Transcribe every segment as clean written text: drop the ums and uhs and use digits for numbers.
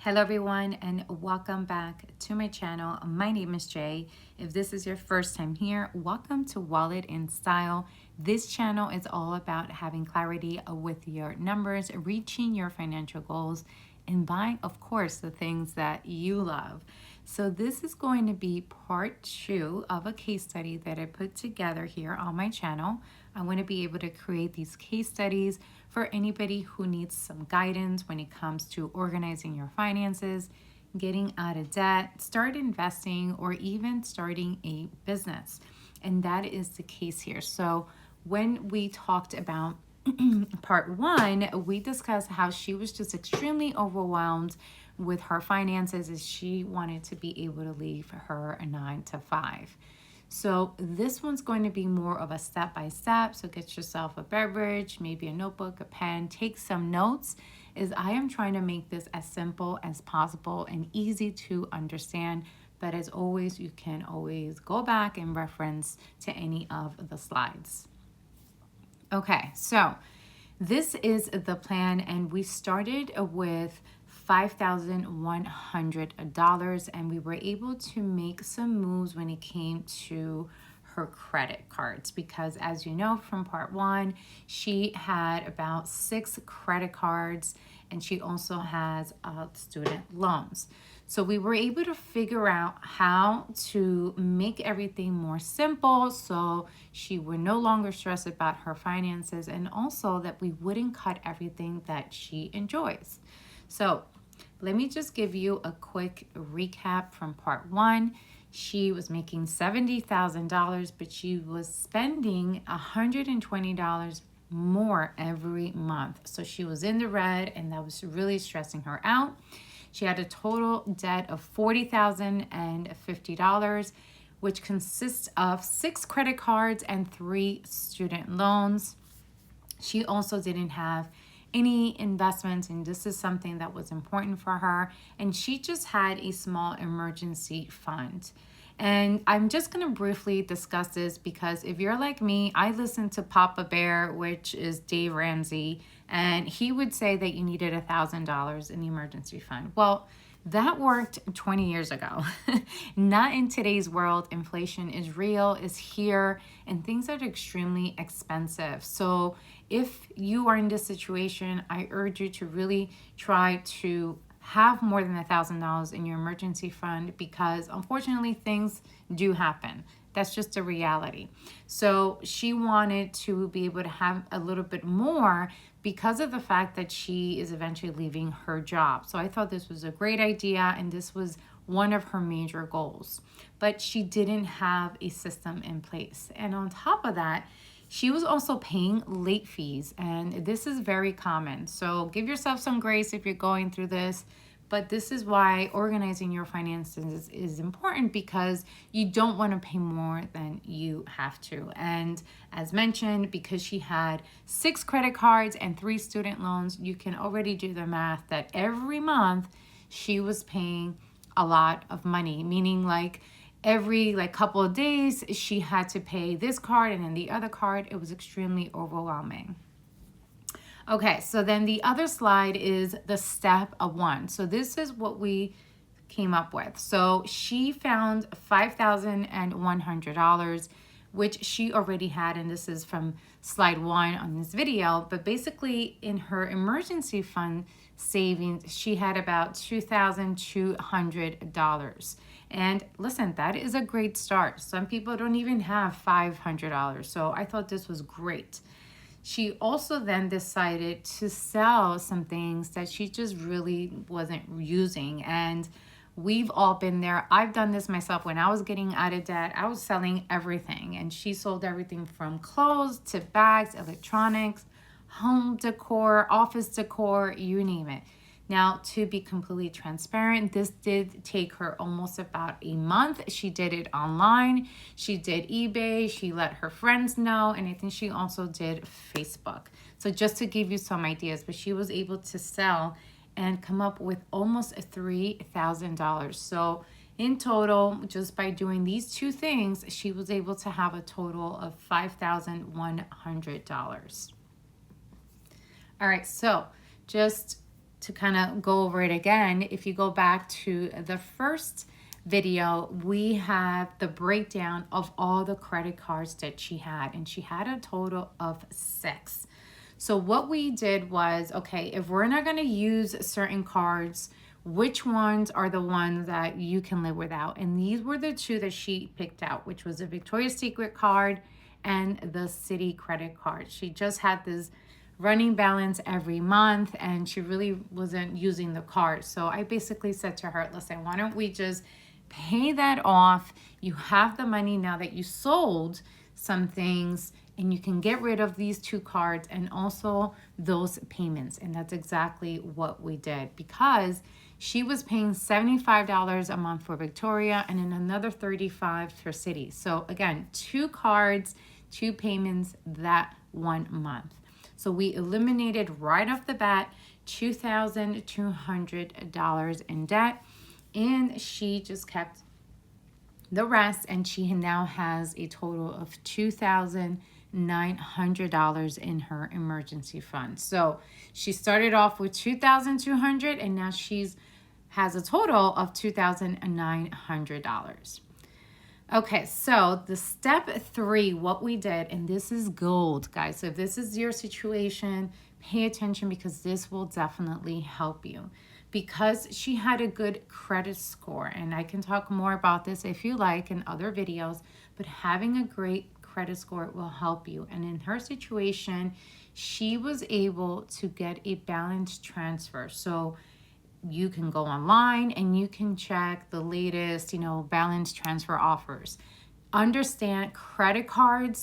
Hello everyone and welcome back to my channel. My name is Jay. If this is your first time here, welcome to Wallet in Style. This channel is all about having clarity with your numbers, reaching your financial goals, and buying, of course, the things that you love. So this is going to be part 2 of a case study that I put together here on my channel. I want to be able to create these case studies for anybody who needs some guidance when it comes to organizing your finances, getting out of debt, start investing, or even starting a business. And that is the case here. So when we talked about part 1, we discussed how she was just extremely overwhelmed with her finances as she wanted to be able to leave her 9 to 5. So this one's going to be more of a step-by-step. So get yourself a beverage, maybe a notebook, a pen, take some notes, as I am trying to make this as simple as possible and easy to understand. But as always, you can always go back and reference to any of the slides. Okay, so this is the plan, and we started with $5,100, and we were able to make some moves when it came to her credit cards, because as you know from part 1, she had about 6 credit cards, and she also has student loans. So we were able to figure out how to make everything more simple so she would no longer stress about her finances, and also that we wouldn't cut everything that she enjoys. So let me just give you a quick recap from part 1. She was making $70,000, but she was spending $120 more every month. So she was in the red, and that was really stressing her out. She had a total debt of $40,050, which consists of 6 credit cards and 3 student loans. She also didn't have any investments, and this is something that was important for her. And she just had a small emergency fund. And I'm just going to briefly discuss this because if you're like me, I listen to Papa Bear, which is Dave Ramsey, and he would say that you needed $1,000 in the emergency fund. Well, that worked 20 years ago. Not in today's world. Inflation is real, is here, and things are extremely expensive. So if you are in this situation, I urge you to really try to have more than $1,000 in your emergency fund, because unfortunately things do happen. That's just a reality. So she wanted to be able to have a little bit more because of the fact that she is eventually leaving her job. So I thought this was a great idea, and this was one of her major goals. But she didn't have a system in place. And on top of that, she was also paying late fees, and this is very common. So give yourself some grace if you're going through this. But this is why organizing your finances is important, because you don't want to pay more than you have to. And as mentioned, because she had 6 credit cards and 3 student loans, you can already do the math that every month she was paying a lot of money, meaning like every couple of days she had to pay this card and then the other card. It was extremely overwhelming. Okay, so then the other slide is the step of 1. So this is what we came up with. So she found $5,100, which she already had, and this is from slide 1 on this video. But basically in her emergency fund savings, she had about $2,200. And listen, that is a great start. Some people don't even have $500. So I thought this was great. She also then decided to sell some things that she just really wasn't using. And we've all been there. I've done this myself. When I was getting out of debt, I was selling everything. And she sold everything from clothes to bags, electronics, home decor, office decor, you name it. Now, to be completely transparent, this did take her almost about a month. She did it online. She did eBay. She let her friends know. And I think she also did Facebook. So just to give you some ideas, but she was able to sell and come up with almost $3,000. So in total, just by doing these 2 things, she was able to have a total of $5,100. All right, so just to kind of go over it again, if you go back to the first video, we have the breakdown of all the credit cards that she had, and she had a total of 6. So what we did was, okay, if we're not going to use certain cards, which ones are the ones that you can live without? And these were the 2 that she picked out, which was the Victoria's Secret card and the Citi credit card. She just had this running balance every month, and she really wasn't using the card. So I basically said to her, listen, why don't we just pay that off? You have the money now that you sold some things, and you can get rid of these 2 cards and also those payments. And that's exactly what we did, because she was paying $75 a month for Victoria and then another $35 for Citi. So again, 2 cards, 2 payments that 1 month. So we eliminated right off the bat $2,200 in debt, and she just kept the rest, and she now has a total of $2,900 in her emergency fund. So she started off with $2,200, and now she's has a total of $2,900. Okay, so the step 3, what we did, and this is gold, guys. So if this is your situation, pay attention, because this will definitely help you. Because she had a good credit score, and I can talk more about this if you like in other videos, but having a great credit score will help you. And in her situation, she was able to get a balance transfer. So you can go online and you can check the latest, balance transfer offers. Understand credit card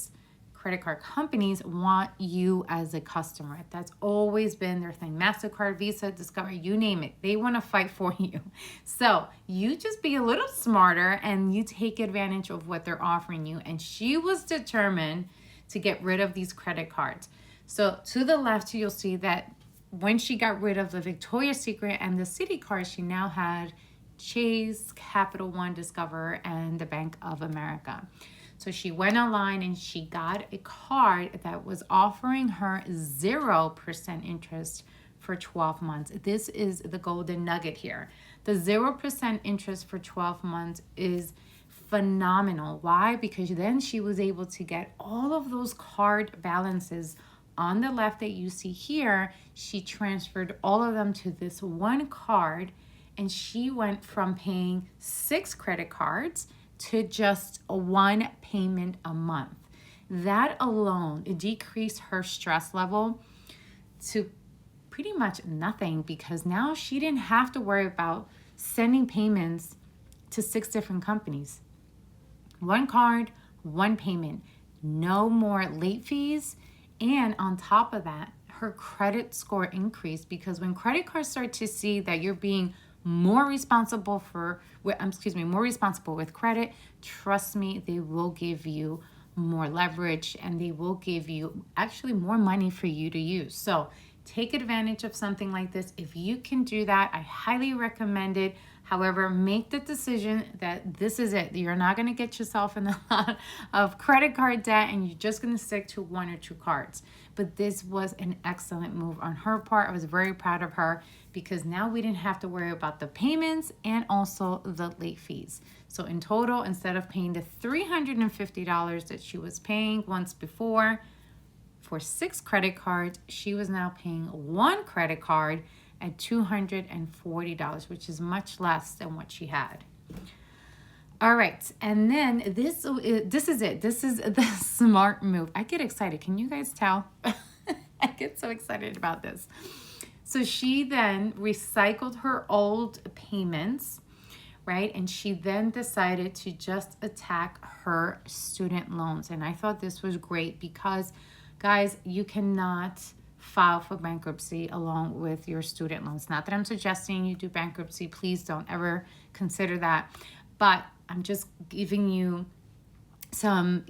companies want you as a customer. That's always been their thing. MasterCard, Visa, Discover, you name it. They want to fight for you. So you just be a little smarter and you take advantage of what they're offering you. And she was determined to get rid of these credit cards. So to the left, you'll see that when she got rid of the Victoria's Secret and the Citi card, she now had Chase, Capital One, Discover, and the Bank of America. So she went online and she got a card that was offering her 0% interest for 12 months. This is the golden nugget here. The 0% interest for 12 months is phenomenal. Why? Because then she was able to get all of those card balances on the left that you see here. She transferred all of them to this one card, and she went from paying 6 credit cards to just 1 payment a month. That alone, it decreased her stress level to pretty much nothing, because now she didn't have to worry about sending payments to 6 different companies. 1 card, 1 payment, no more late fees. And on top of that, her credit score increased, because when credit cards start to see that you're being more responsible with credit, trust me, they will give you more leverage and they will give you actually more money for you to use. So take advantage of something like this. If you can do that, I highly recommend it. However, make the decision that this is it. You're not going to get yourself in a lot of credit card debt and you're just going to stick to 1 or 2 cards. But this was an excellent move on her part. I was very proud of her, because now we didn't have to worry about the payments and also the late fees. So in total, instead of paying the $350 that she was paying once before for 6 credit cards, she was now paying 1 credit card at $240, which is much less than what she had. All right, and then this is it. This is the smart move. I get excited. Can you guys tell? I get so excited about this. So she then recycled her old payments, right? And she then decided to just attack her student loans. And I thought this was great because, guys, you cannot file for bankruptcy along with your student loans. Not that I'm suggesting you do bankruptcy. Please don't ever consider that. But I'm just giving you some,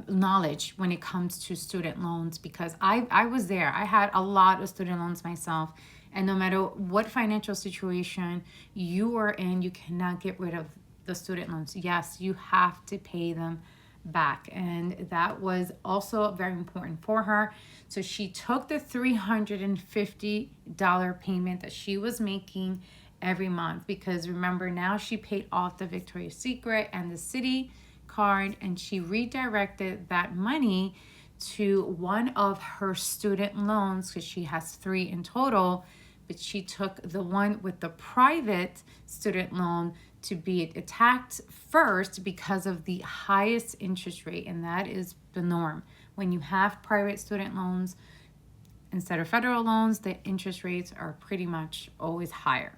knowledge when it comes to student loans, because I was there. I had a lot of student loans myself. And no matter what financial situation you are in, you cannot get rid of the student loans. Yes, you have to pay them back. And that was also very important for her. So she took the $350 payment that she was making every month, because remember, now she paid off the Victoria's Secret and the Citi card, and she redirected that money to one of her student loans, because she has 3 in total, but she took the one with the private student loan to be attacked first because of the highest interest rate, and that is the norm. When you have private student loans instead of federal loans, the interest rates are pretty much always higher.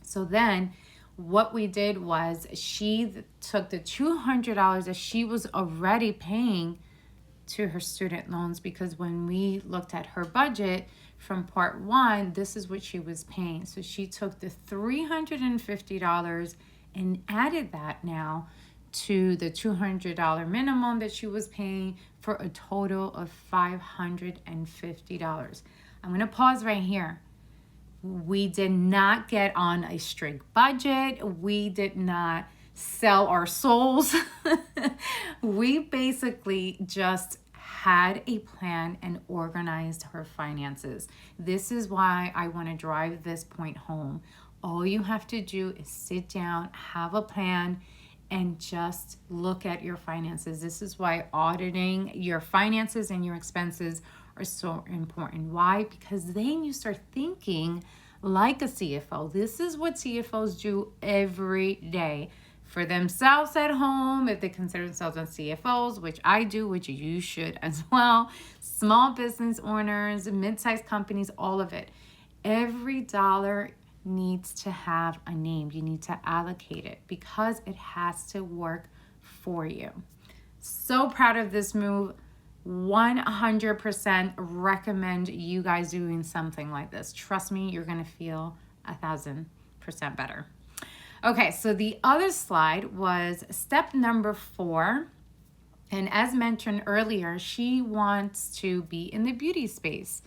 So then what we did was she took the $200 that she was already paying to her student loans, because when we looked at her budget from part 1, this is what she was paying. So she took the $350 and added that now to the $200 minimum that she was paying, for a total of $550. I'm going to pause right here. We did not get on a strict budget. We did not sell our souls. We basically just had a plan and organized her finances. This is why I want to drive this point home. All you have to do is sit down, have a plan, and just look at your finances. This is why auditing your finances and your expenses are so important. Why? Because then you start thinking like a CFO. This is what CFOs do every day for themselves at home, if they consider themselves as CFOs, which I do, which you should as well. Small business owners, mid-sized companies, all of it. Every dollar needs to have a name. You need to allocate it, because it has to work for you. So proud of this move. 100% recommend you guys doing something like this. Trust me, you're going to feel 1,000% better. Okay, so the other slide was step number 4. And as mentioned earlier, she wants to be in the beauty space.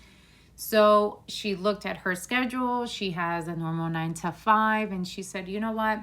So she looked at her schedule. She has a normal 9 to 5. And she said, you know what?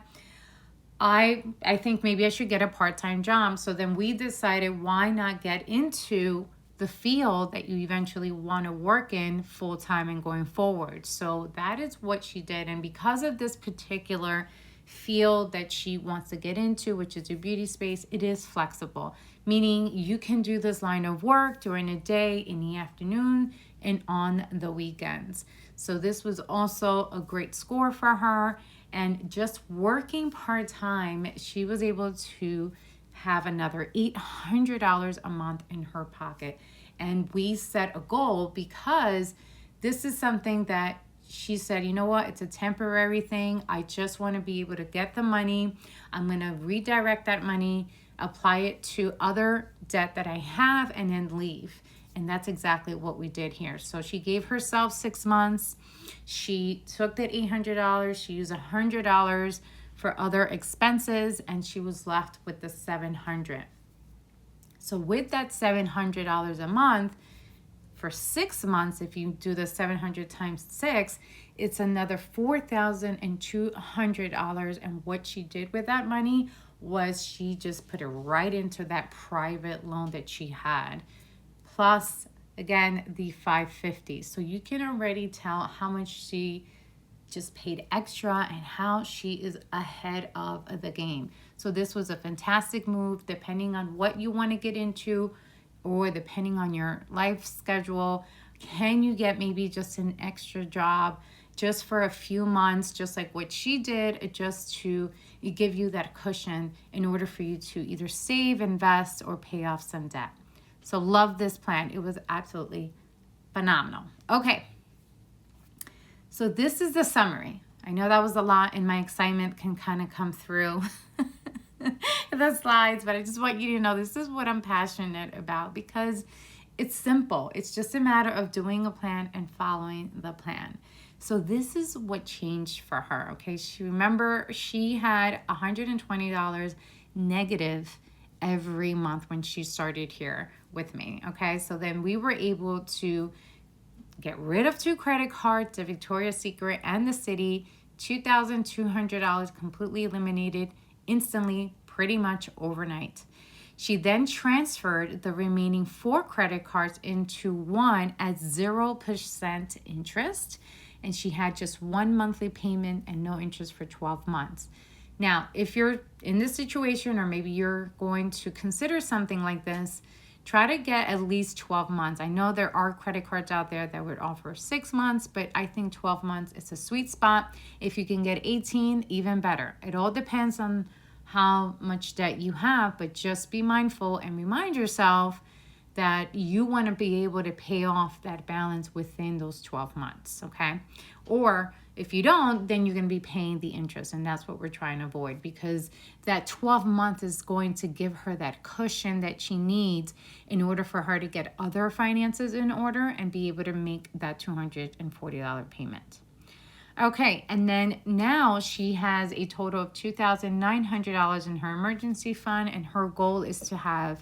I think maybe I should get a part-time job. So then we decided, why not get into the field that you eventually want to work in full-time and going forward. So that is what she did. And because of this particular field that she wants to get into, which is your beauty space, it is flexible, meaning you can do this line of work during the day, in the afternoon, and on the weekends. So this was also a great score for her. And just working part-time, she was able to have another $800 a month in her pocket. And we set a goal, because this is something that she said, you know what, it's a temporary thing. I just want to be able to get the money. I'm going to redirect that money, apply it to other debt that I have, and then leave. And that's exactly what we did here. So she gave herself 6 months. She took that $800. She used $100 for other expenses, and she was left with the $700. So with that $700 a month, for 6 months, if you do the 700 times 6, it's another $4,200. And what she did with that money was she just put it right into that private loan that she had, plus again the $550. So you can already tell how much she just paid extra and how she is ahead of the game. So this was a fantastic move, depending on what you want to get into, or depending on your life schedule. Can you get maybe just an extra job just for a few months, just like what she did, just to give you that cushion in order for you to either save, invest, or pay off some debt. So love this plan. It was absolutely phenomenal. Okay, so this is the summary. I know that was a lot, and my excitement can kind of come through the slides, but I just want you to know this is what I'm passionate about, because it's simple. It's just a matter of doing a plan and following the plan. So this is what changed for her. Okay, remember she had $120 negative every month when she started here with me. Okay, so then we were able to get rid of 2 credit cards, the Victoria's Secret and the Citi. $2,200 completely eliminated instantly, pretty much overnight. She then transferred the remaining 4 credit cards into one at 0% interest, and she had just one monthly payment and no interest for 12 months. Now, if you're in this situation, or maybe you're going to consider something like this, try to get at least 12 months. I know there are credit cards out there that would offer 6 months, but I think 12 months is a sweet spot. If you can get 18, even better. It all depends on how much debt you have, but just be mindful and remind yourself that you want to be able to pay off that balance within those 12 months, okay? Or if you don't, then you're going to be paying the interest, and that's what we're trying to avoid, because that 12 month is going to give her that cushion that she needs in order for her to get other finances in order and be able to make that $240 payment. Okay, and then now she has a total of $2,900 in her emergency fund, and her goal is to have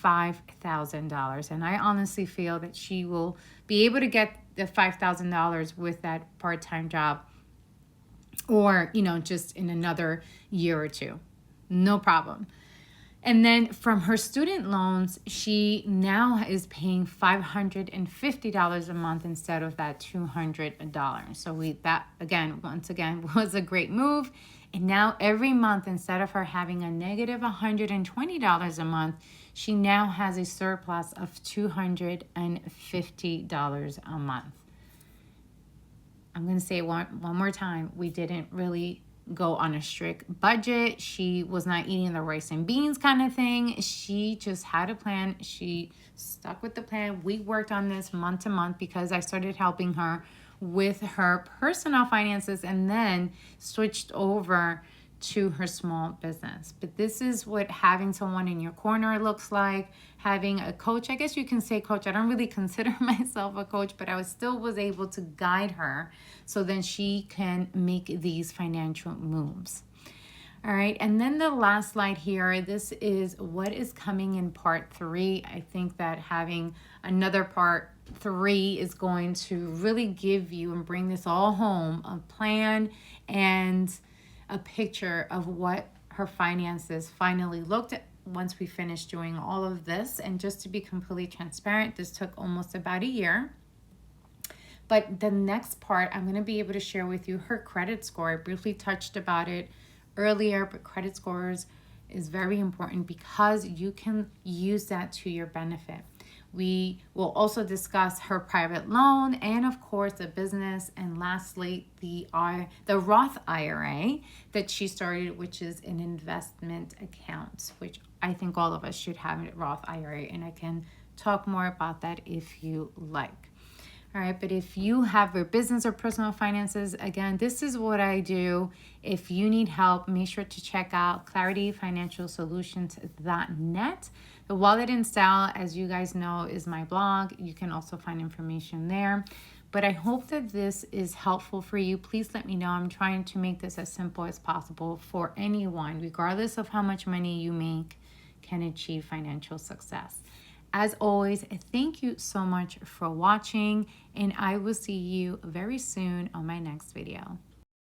$5,000. And I honestly feel that she will be able to get the $5,000 with that part-time job, or, just in another year or two. No problem. And then from her student loans, she now is paying $550 a month instead of that $200. So that once again was a great move. And now every month, instead of her having a negative $120 a month, she now has a surplus of $250 a month. I'm going to say one more time. We didn't really go on a strict budget. She was not eating the rice and beans kind of thing. She just had a plan. She stuck with the plan. We worked on this month to month because I started helping her with her personal finances and then switched over to her small business. But this is what having someone in your corner looks like. Having a coach, I guess you can say coach. I don't really consider myself a coach, but I still was able to guide her so then she can make these financial moves. All right, and then the last slide here, this is what is coming in part 3. I think that having another part 3 is going to really give you and bring this all home, a plan and a picture of what her finances finally looked at once we finished doing all of this. And just to be completely transparent, this took almost about a year. But the next part, I'm going to be able to share with you her credit score. I briefly touched about it earlier, but credit scores is very important because you can use that to your benefit. We will also discuss her private loan and, of course, the business, and lastly, the Roth IRA that she started, which is an investment account, which I think all of us should have a Roth IRA, and I can talk more about that if you like. All right, but if you have your business or personal finances, again, this is what I do. If you need help, make sure to check out clarityfinancialsolutions.net. The Wallet in Style, as you guys know, is my blog. You can also find information there. But I hope that this is helpful for you. Please let me know. I'm trying to make this as simple as possible for anyone, regardless of how much money you make, can achieve financial success. As always, thank you so much for watching, and I will see you very soon on my next video.